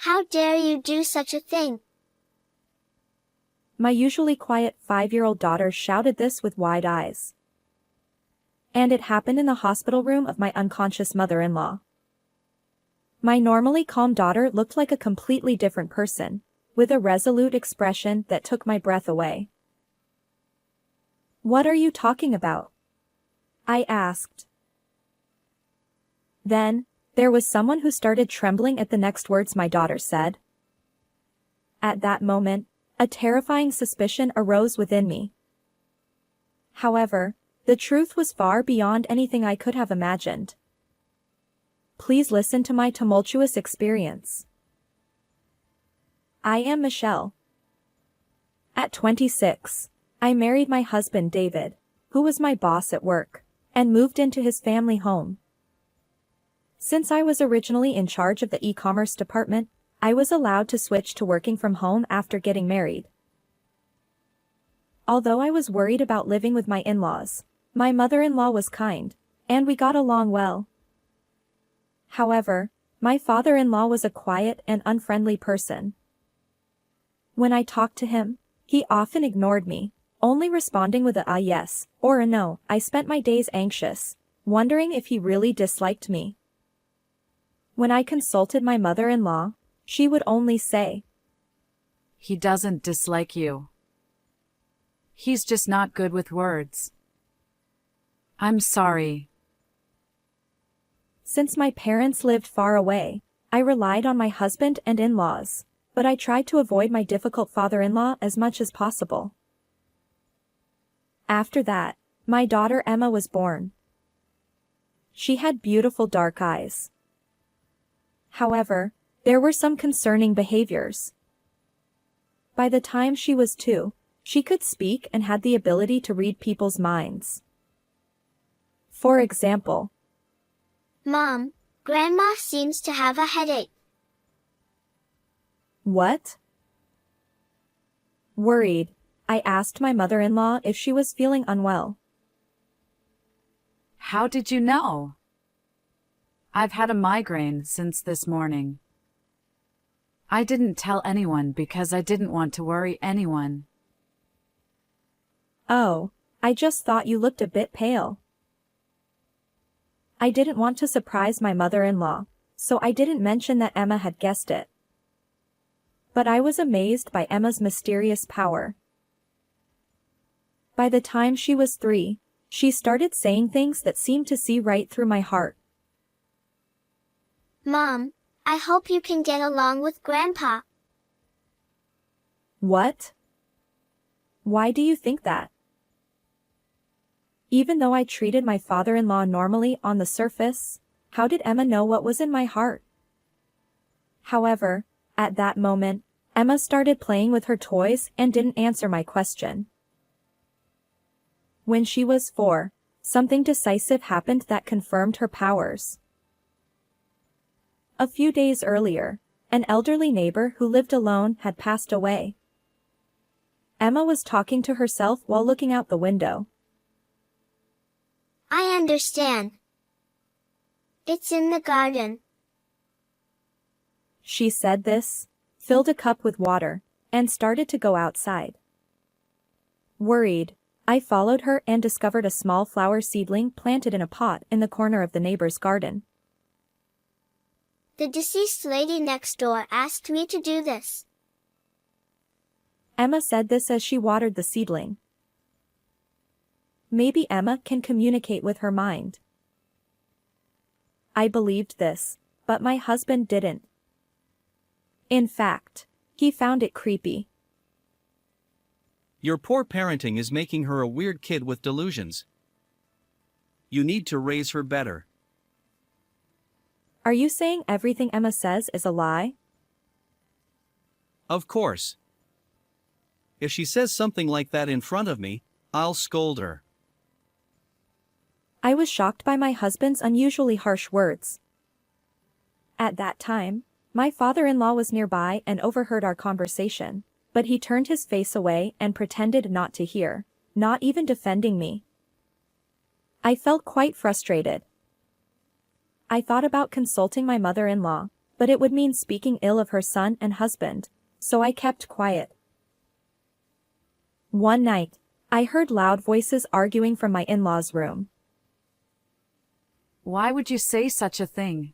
How dare you do such a thing? My usually quiet 5-year-old daughter shouted this with wide eyes. And it happened in the hospital room of my unconscious mother-in-law. My normally calm daughter looked like a completely different person, with a resolute expression that took my breath away. "What are you talking about?" I asked. Then, there was someone who started trembling at the next words my daughter said. At that moment, a terrifying suspicion arose within me. However, the truth was far beyond anything I could have imagined. Please listen to my tumultuous experience. I am Michelle. At 26, I married my husband David, who was my boss at work, and moved into his family home. Since I was originally in charge of the e-commerce department, I was allowed to switch to working from home after getting married. Although I was worried about living with my in-laws, my mother-in-law was kind, and we got along well. However, my father-in-law was a quiet and unfriendly person. When I talked to him, he often ignored me, only responding with a yes or a no. I spent my days anxious, wondering if he really disliked me. When I consulted my mother-in-law, she would only say, "He doesn't dislike you. He's just not good with words. I'm sorry." Since my parents lived far away, I relied on my husband and in-laws, but I tried to avoid my difficult father-in-law as much as possible. After that, my daughter Emma was born. She had beautiful dark eyes. However, there were some concerning behaviors. By the time she was 2, she could speak and had the ability to read people's minds. For example, Mom, Grandma seems to have a headache. What? Worried, I asked my mother-in-law if she was feeling unwell. How did you know? I've had a migraine since this morning. I didn't tell anyone because I didn't want to worry anyone. Oh, I just thought you looked a bit pale. I didn't want to surprise my mother-in-law, so I didn't mention that Emma had guessed it. But I was amazed by Emma's mysterious power. By the time she was 3, she started saying things that seemed to see right through my heart. Mom, I hope you can get along with Grandpa. What? Why do you think that? Even though I treated my father-in-law normally on the surface, how did Emma know what was in my heart? However, at that moment, Emma started playing with her toys and didn't answer my question. When she was 4, something decisive happened that confirmed her powers. A few days earlier, an elderly neighbor who lived alone had passed away. Emma was talking to herself while looking out the window. I understand. It's in the garden. She said this, filled a cup with water, and started to go outside. Worried, I followed her and discovered a small flower seedling planted in a pot in the corner of the neighbor's garden. The deceased lady next door asked me to do this. Emma said this as she watered the seedling. Maybe Emma can communicate with her mind. I believed this, but my husband didn't. In fact, he found it creepy. Your poor parenting is making her a weird kid with delusions. You need to raise her better. Are you saying everything Emma says is a lie? Of course. If she says something like that in front of me, I'll scold her. I was shocked by my husband's unusually harsh words. At that time, my father-in-law was nearby and overheard our conversation, but he turned his face away and pretended not to hear, not even defending me. I felt quite frustrated. I thought about consulting my mother-in-law, but it would mean speaking ill of her son and husband, so I kept quiet. One night, I heard loud voices arguing from my in-laws' room. Why would you say such a thing?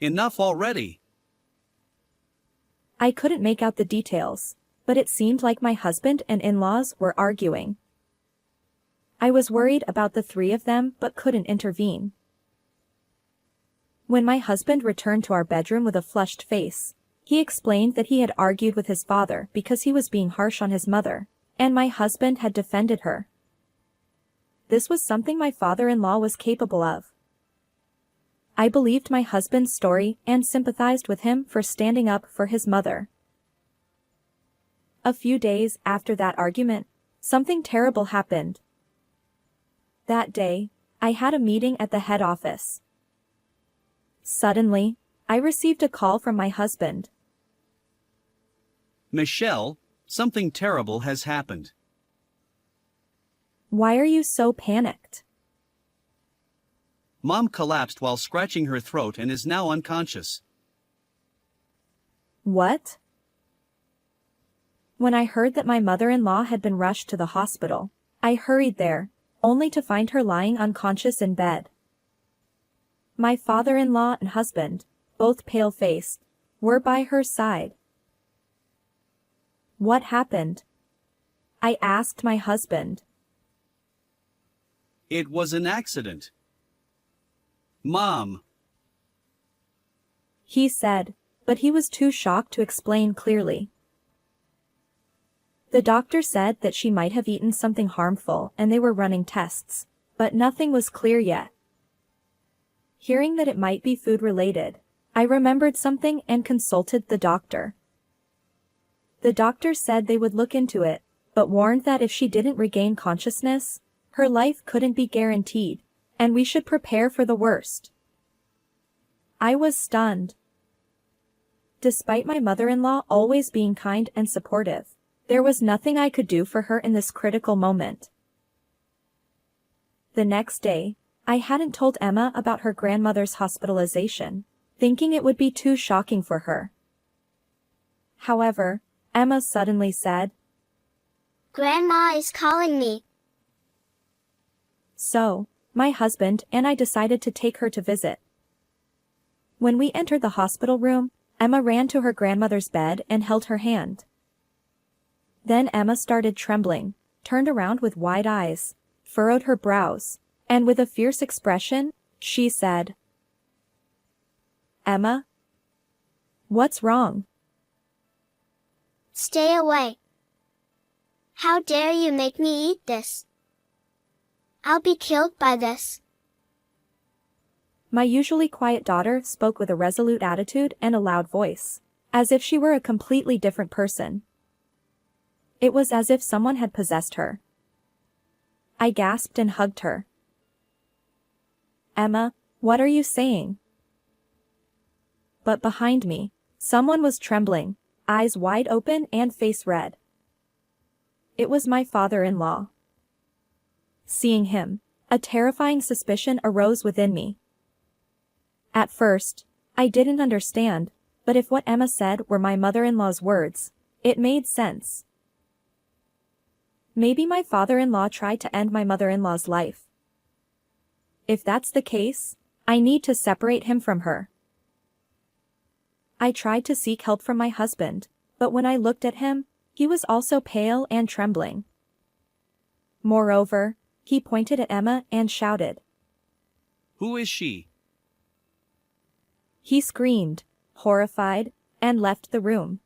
Enough already. I couldn't make out the details, but it seemed like my husband and in-laws were arguing. I was worried about the three of them but couldn't intervene. When my husband returned to our bedroom with a flushed face, he explained that he had argued with his father because he was being harsh on his mother, and my husband had defended her. This was something my father-in-law was capable of. I believed my husband's story and sympathized with him for standing up for his mother. A few days after that argument, something terrible happened. That day, I had a meeting at the head office. Suddenly, I received a call from my husband. Michelle, something terrible has happened. Why are you so panicked? Mom collapsed while scratching her throat and is now unconscious. What? When I heard that my mother-in-law had been rushed to the hospital, I hurried there, only to find her lying unconscious in bed. My father-in-law and husband, both pale-faced, were by her side. What happened? I asked my husband. It was an accident. Mom. He said, but he was too shocked to explain clearly. The doctor said that she might have eaten something harmful and they were running tests, but nothing was clear yet. Hearing that it might be food-related, I remembered something and consulted the doctor. The doctor said they would look into it, but warned that if she didn't regain consciousness, her life couldn't be guaranteed, and we should prepare for the worst. I was stunned. Despite my mother-in-law always being kind and supportive, there was nothing I could do for her in this critical moment. The next day, I hadn't told Emma about her grandmother's hospitalization, thinking it would be too shocking for her. However, Emma suddenly said, Grandma is calling me. So, my husband and I decided to take her to visit. When we entered the hospital room, Emma ran to her grandmother's bed and held her hand. Then Emma started trembling, turned around with wide eyes, furrowed her brows, and with a fierce expression, she said, Emma? What's wrong? Stay away. How dare you make me eat this? I'll be killed by this. My usually quiet daughter spoke with a resolute attitude and a loud voice, as if she were a completely different person. It was as if someone had possessed her. I gasped and hugged her. Emma, what are you saying? But behind me, someone was trembling, eyes wide open and face red. It was my father-in-law. Seeing him, a terrifying suspicion arose within me. At first, I didn't understand, but if what Emma said were my mother-in-law's words, it made sense. Maybe my father-in-law tried to end my mother-in-law's life. If that's the case, I need to separate him from her. I tried to seek help from my husband, but when I looked at him, he was also pale and trembling. Moreover, he pointed at Emma and shouted. Who is she? He screamed, horrified, and left the room.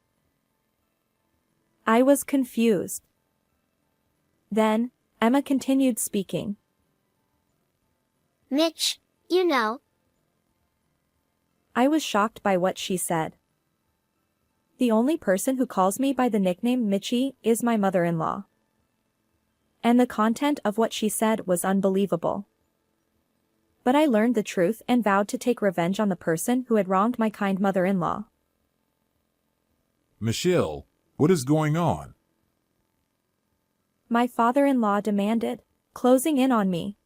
I was confused. Then, Emma continued speaking. Mitch, you know. I was shocked by what she said. The only person who calls me by the nickname Mitchie is my mother-in-law. And the content of what she said was unbelievable. But I learned the truth and vowed to take revenge on the person who had wronged my kind mother-in-law. Michelle, what is going on? My father-in-law demanded, closing in on me.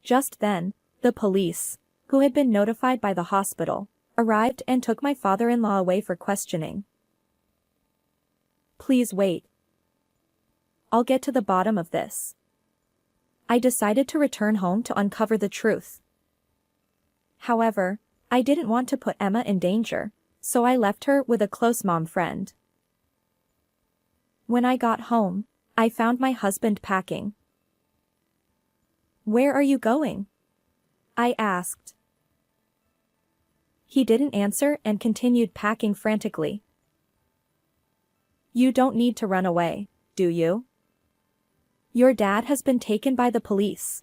Just then, the police, who had been notified by the hospital, arrived and took my father-in-law away for questioning. Please wait. I'll get to the bottom of this. I decided to return home to uncover the truth. However, I didn't want to put Emma in danger, so I left her with a close mom friend. When I got home, I found my husband packing. Where are you going? I asked. He didn't answer and continued packing frantically. You don't need to run away, do you? Your dad has been taken by the police.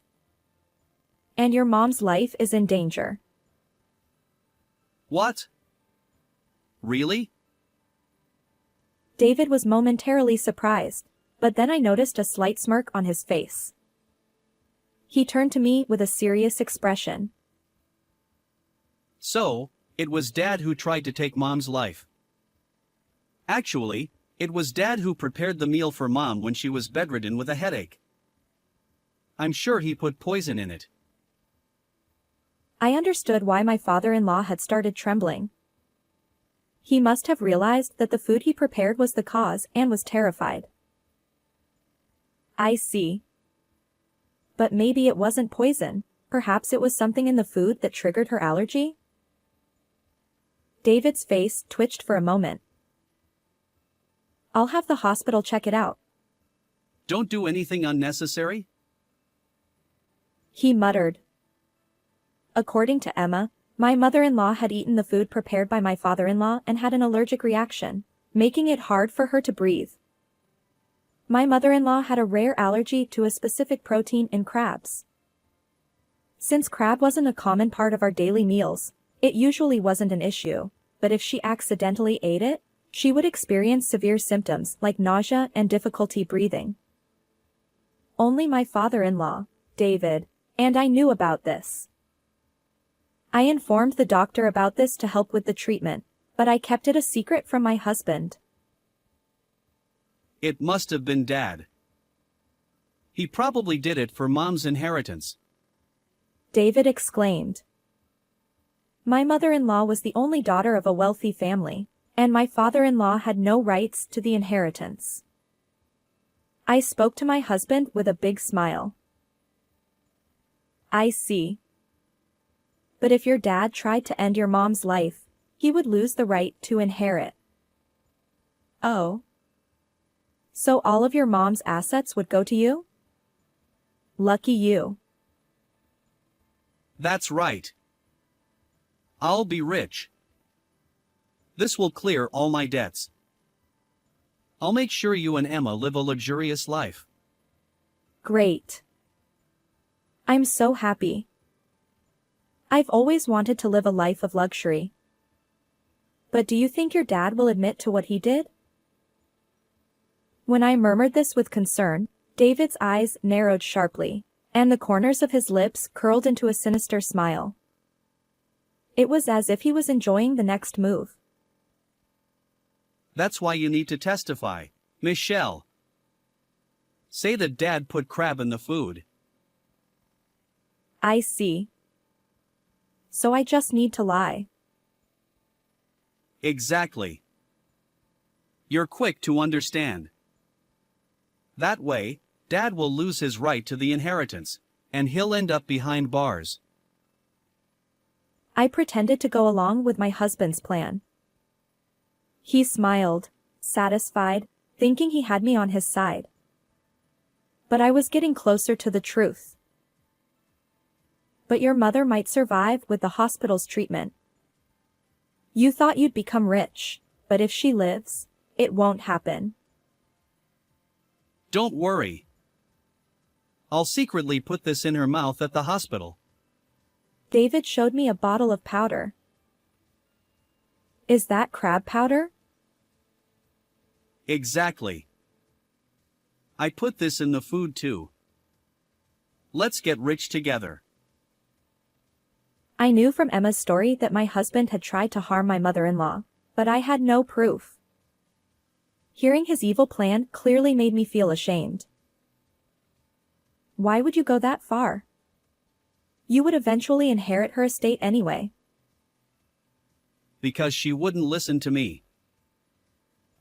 And your mom's life is in danger. What? Really? David was momentarily surprised, but then I noticed a slight smirk on his face. He turned to me with a serious expression. So, it was Dad who tried to take Mom's life. Actually, it was Dad who prepared the meal for Mom when she was bedridden with a headache. I'm sure he put poison in it. I understood why my father-in-law had started trembling. He must have realized that the food he prepared was the cause and was terrified. I see. But maybe it wasn't poison, perhaps it was something in the food that triggered her allergy? David's face twitched for a moment. I'll have the hospital check it out. Don't do anything unnecessary? He muttered. According to Emma, my mother-in-law had eaten the food prepared by my father-in-law and had an allergic reaction, making it hard for her to breathe. My mother-in-law had a rare allergy to a specific protein in crabs. Since crab wasn't a common part of our daily meals, it usually wasn't an issue, but if she accidentally ate it, she would experience severe symptoms like nausea and difficulty breathing. Only my father-in-law, David, and I knew about this. I informed the doctor about this to help with the treatment, but I kept it a secret from my husband. It must have been Dad. He probably did it for Mom's inheritance. David exclaimed. My mother-in-law was the only daughter of a wealthy family, and my father-in-law had no rights to the inheritance. I spoke to my husband with a big smile. I see. But if your dad tried to end your mom's life, he would lose the right to inherit. Oh. So all of your mom's assets would go to you? Lucky you. That's right. I'll be rich. This will clear all my debts. I'll make sure you and Emma live a luxurious life. Great. I'm so happy. I've always wanted to live a life of luxury. But do you think your dad will admit to what he did? When I murmured this with concern, David's eyes narrowed sharply, and the corners of his lips curled into a sinister smile. It was as if he was enjoying the next move. That's why you need to testify, Michelle. Say that Dad put crab in the food. I see. So I just need to lie. Exactly. You're quick to understand. That way, Dad will lose his right to the inheritance, and he'll end up behind bars. I pretended to go along with my husband's plan. He smiled, satisfied, thinking he had me on his side. But I was getting closer to the truth. But your mother might survive with the hospital's treatment. You thought you'd become rich, but if she lives, it won't happen. Don't worry. I'll secretly put this in her mouth at the hospital. David showed me a bottle of powder. Is that crab powder? Exactly. I put this in the food too. Let's get rich together. I knew from Emma's story that my husband had tried to harm my mother-in-law, but I had no proof. Hearing his evil plan clearly made me feel ashamed. Why would you go that far? You would eventually inherit her estate anyway. Because she wouldn't listen to me.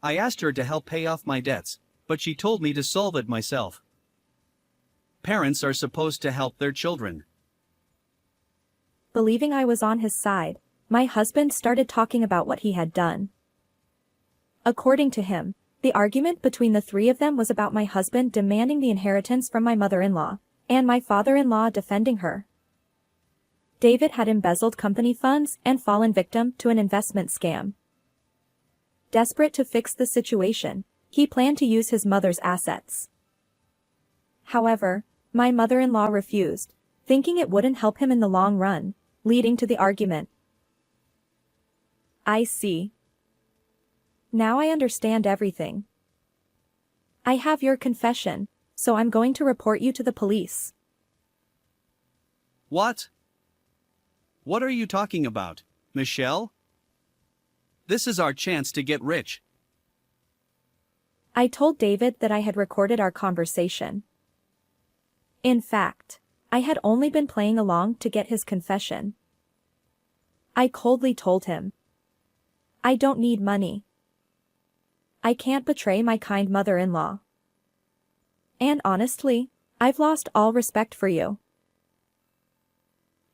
I asked her to help pay off my debts, but she told me to solve it myself. Parents are supposed to help their children. Believing I was on his side, my husband started talking about what he had done. According to him, the argument between the three of them was about my husband demanding the inheritance from my mother-in-law, and my father-in-law defending her. David had embezzled company funds and fallen victim to an investment scam. Desperate to fix the situation, he planned to use his mother's assets. However, my mother-in-law refused, thinking it wouldn't help him in the long run, leading to the argument. I see. Now I understand everything. I have your confession, so I'm going to report you to the police. What? What are you talking about, Michelle? This is our chance to get rich. I told David that I had recorded our conversation. In fact, I had only been playing along to get his confession. I coldly told him, I don't need money. I can't betray my kind mother-in-law. And honestly, I've lost all respect for you.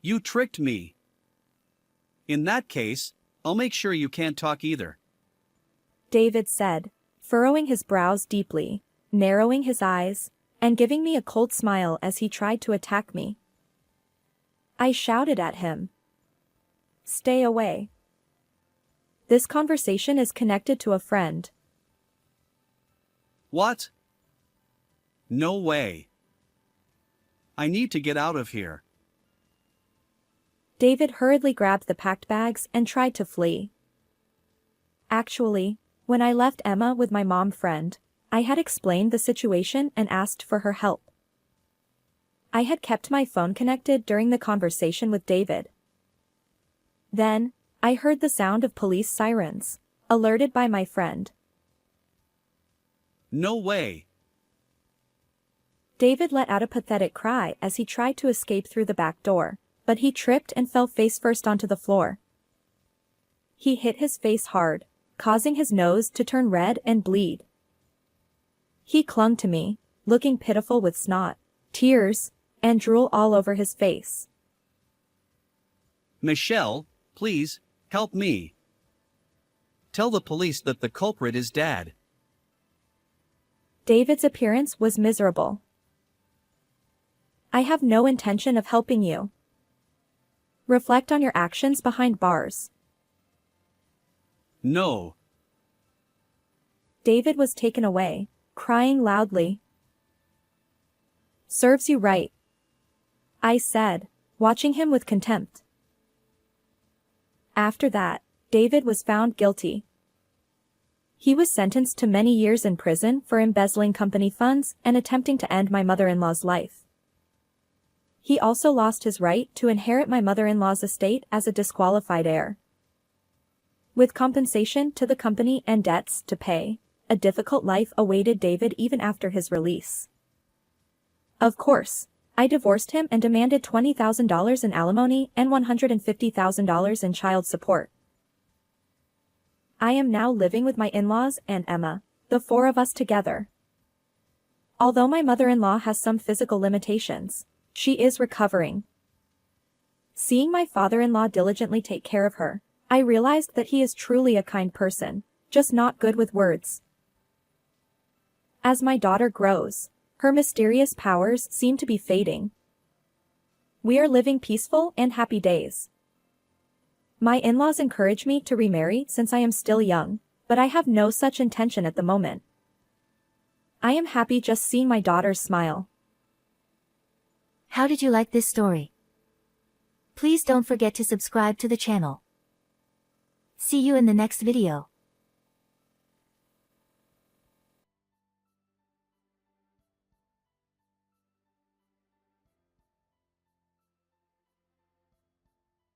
You tricked me. In that case, I'll make sure you can't talk either. David said, furrowing his brows deeply, narrowing his eyes, and giving me a cold smile as he tried to attack me. I shouted at him. Stay away. This conversation is connected to a friend. What? No way. I need to get out of here. David hurriedly grabbed the packed bags and tried to flee. Actually, when I left Emma with my mom friend, I had explained the situation and asked for her help. I had kept my phone connected during the conversation with David. Then, I heard the sound of police sirens, alerted by my friend. No way. David let out a pathetic cry as he tried to escape through the back door, but he tripped and fell face-first onto the floor. He hit his face hard, causing his nose to turn red and bleed. He clung to me, looking pitiful with snot, tears, and drool all over his face. Michelle, please, help me. Tell the police that the culprit is Dad. David's appearance was miserable. I have no intention of helping you. Reflect on your actions behind bars. No. David was taken away, crying loudly. Serves you right, I said, watching him with contempt. After that, David was found guilty. He was sentenced to many years in prison for embezzling company funds and attempting to end my mother-in-law's life. He also lost his right to inherit my mother-in-law's estate as a disqualified heir. With compensation to the company and debts to pay, a difficult life awaited David even after his release. Of course, I divorced him and demanded $20,000 in alimony and $150,000 in child support. I am now living with my in-laws and Emma, the four of us together. Although my mother-in-law has some physical limitations, she is recovering. Seeing my father-in-law diligently take care of her, I realized that he is truly a kind person, just not good with words. As my daughter grows, her mysterious powers seem to be fading. We are living peaceful and happy days. My in-laws encourage me to remarry since I am still young, but I have no such intention at the moment. I am happy just seeing my daughter smile. How did you like this story? Please don't forget to subscribe to the channel. See you in the next video.